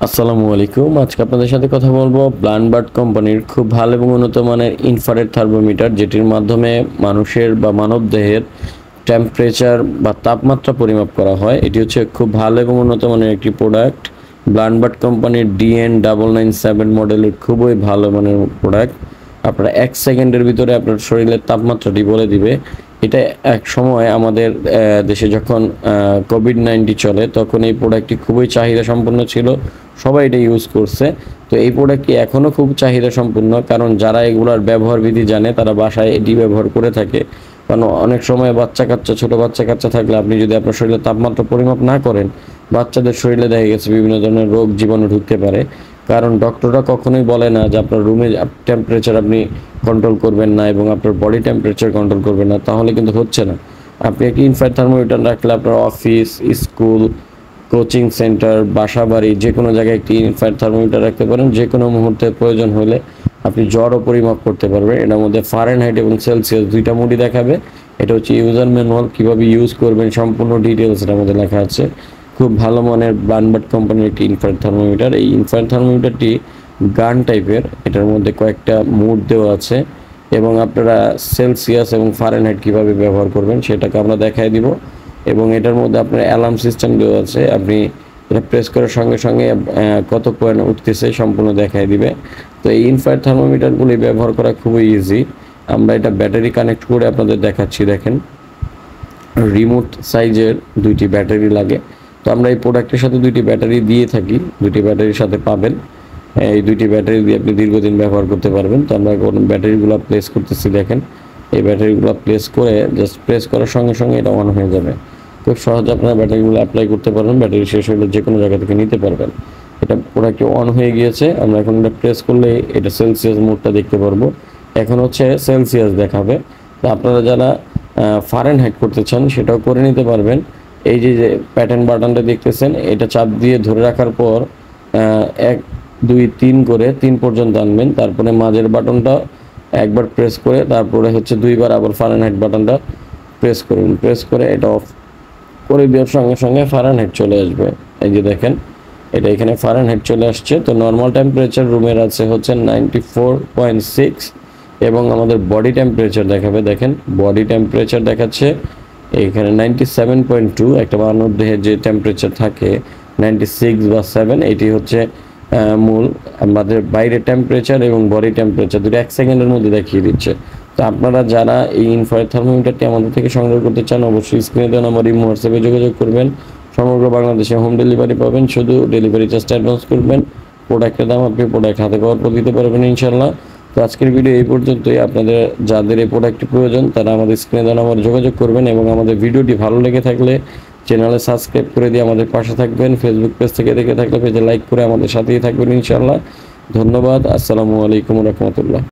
আসসালামু আলাইকুম। আজকে আপনাদের সাথে কথা বলবো ব্লানবার্ড কোম্পানির খুব ভালো এবং উন্নত মানের ইনফ্রারেড থার্মোমিটার, যেটির মাধ্যমে মানুষের বা মানবদেহের টেম্পারেচার বা তাপমাত্রা পরিমাপ করা হয়। এটি হচ্ছে খুব ভালো এবং উন্নত মানের একটি প্রোডাক্ট। ব্লানবার্ড কোম্পানির DN997 মডেলের খুবই ভালো মানের প্রোডাক্ট। আপনারা 1 সেকেন্ডের ভিতরে আপনার শরীরের তাপমাত্রাটি বলে দিবে। এটা এক সময় আমাদের দেশে যখন কোভিড-19 চলে তখন এই প্রোডাক্টটি খুবই চাহিদা সম্পন্ন ছিল, সবাই এটা ইউজ করছে। তো এই প্রোডাক্টটি এখনও খুব চাহিদা সম্পন্ন, কারণ যারা এগুলার ব্যবহার বিধি জানে তারা বাসায় এটি ব্যবহার করে থাকে। কারণ অনেক সময় ছোট বাচ্চা কাচ্চা থাকলে আপনি যদি আপনার শরীরের তাপমাত্রা পরিমাপ না করেন, বাচ্চাদের শরীরে দেখা গেছে বিভিন্ন ধরনের রোগ জীবাণু ঢুকতে পারে। কারণ ডক্টররা কখনোই বলে না যে আপনার রুমে টেম্পারেচার আপনি কন্ট্রোল করবেন না এবং আপনার বডি টেম্পারেচার কন্ট্রোল করবেন না, তাহলে কিন্তু হচ্ছে না। আপনি একটি ইনফ্রারেড থার্মোমিটার রাখলে আপনার অফিস, স্কুল, কোচিং সেন্টার, বাসা বাড়ি যে কোনো জায়গায় একটি ইনফ্রারেড থার্মোমিটার রাখতে পারেন। যে কোনো মুহূর্তে প্রয়োজন হলে আপনি জ্বরও পরিমাপ করতে পারবেন। এটার মধ্যে ফারেনহাইট এবং সেলসিয়াস দুইটা মোডই দেখাবে। এটা হচ্ছে ইউজার ম্যানুয়াল, কীভাবে ইউজ করবেন সম্পূর্ণ ডিটেলস এটার মধ্যে লেখা আছে। খুব ভালো মানের ব্লানবার্ড কোম্পানির একটি ইনফ্রারেড থার্মোমিটার। এই ইনফ্রারেড থার্মোমিটারটি গান টাইপের, এটার মধ্যে কয়েকটা মোড দেওয়া আছে এবং আপনারা সেলসিয়াস এবং ফারেনহাইট কীভাবে ব্যবহার করবেন সেটাকে আমরা দেখাই দিব। এবং এটার মধ্যে আপনার অ্যালার্ম সিস্টেম দেওয়া আছে, আপনি এটা প্রেস করার সঙ্গে সঙ্গে কত পয়েন্ট উঠতেছে সম্পূর্ণ দেখাই দিবে। তো এই ইনফ্রারেড থার্মোমিটারগুলি ব্যবহার করা খুবই ইজি। আমরা এটা ব্যাটারি কানেক্ট করে আপনাদের দেখাচ্ছি। দেখেন, রিমোট সাইজের দুইটি ব্যাটারি লাগে। তো আমরা এই প্রোডাক্টের সাথে দুইটি ব্যাটারি দিয়ে থাকি, দুইটি ব্যাটারির সাথে পাবেন। এই দুইটি ব্যাটারি দিয়ে আপনি দীর্ঘদিন ব্যবহার করতে পারবেন। তো আমরা এখন ব্যাটারিগুলো প্লেস করতেছি। দেখেন, এই ব্যাটারিগুলো প্লেস করে জাস্ট প্রেস করার সঙ্গে সঙ্গে এটা অন হয়ে যাবে। খুব সহজে আপনারা ব্যাটারিগুলো অ্যাপ্লাই করতে পারবেন। ব্যাটারি শেষ হলে যে কোনো জায়গা থেকে নিতে পারবেন। এটা প্রোডাক্টটি অন হয়ে গিয়েছে। আমরা এখন এটা প্রেস করলে এটা সেলসিয়াস মোডটা দেখতে পারবো। এখন হচ্ছে সেলসিয়াস দেখাবে। তো আপনারা যারা ফারেনহাইট করতে চান সেটাও করে নিতে পারবেন। এই যে প্যাটার্ন বাটনটা দেখতেছেন, এটা চাপ দিয়ে ধরে রাখার পর 1 2 3 করে 3 পর্যন্ত আনবেন। তারপরে মাঝের বাটনটা একবার প্রেস করে তারপরে হচ্ছে 2 বার আবার ফারেনহাইট বাটনটা প্রেস করুন। প্রেস করে এটা অফ করে দেওয়ার সঙ্গে সঙ্গে ফারেনহাইট চলে আসবে। এই যে দেখেন, এটা এখানে ফারেনহাইট চলে আসছে। তো নর্মাল টেম্পারেচার রুমের আছে হচ্ছে 94.6 এবং আমাদের বডি টেম্পারেচার দেখাবে। দেখেন, বডি টেম্পারেচার দেখাচ্ছে এখানে 97.2। একটা মানব দেহের যে টেম্পারেচার থাকে 96 বা 7, এটি হচ্ছে মূল। আমাদের বাইরের টেম্পারেচার এবং বডি টেম্পারেচার দুটো 1 সেকেন্ডের মধ্যে দেখিয়ে দিচ্ছে। তো আপনারা যারা এই ইনফ্রারেড থার্মোমিটারটি আমাদের থেকে সংগ্রহ করতে চান, অবশ্যই স্ক্রিনে দেওয়া নাম্বার ইমো হোয়াটসঅ্যাপে যোগাযোগ করবেন। সমগ্র বাংলাদেশে হোম ডেলিভারি পাবেন। শুধু ডেলিভারি চার্জটা অ্যাডভান্স করবেন। প্রোডাক্টের দাম আপনি প্রোডাক্ট হাতে পাওয়ার পর দিতে পারবেন ইনশাল্লাহ। তো আজকের ভিডিও এই পর্যন্তই। আপনাদের যাদের এই প্রোডাক্টটি প্রয়োজন তারা আমাদের স্ক্রিনে দেওয়া নাম্বারে যোগাযোগ করবেন এবং আমাদের ভিডিওটি ভালো লেগে থাকলে চ্যানেলে সাবস্ক্রাইব করে দিয়ে আমাদের পাশে থাকবেন। ফেসবুক পেজ থেকে দেখে থাকলে পেজে লাইক করে আমাদের সাথেই থাকবেন ইনশাল্লাহ। ধন্যবাদ। আসসালামু আলাইকুম রহমতুল্লাহ।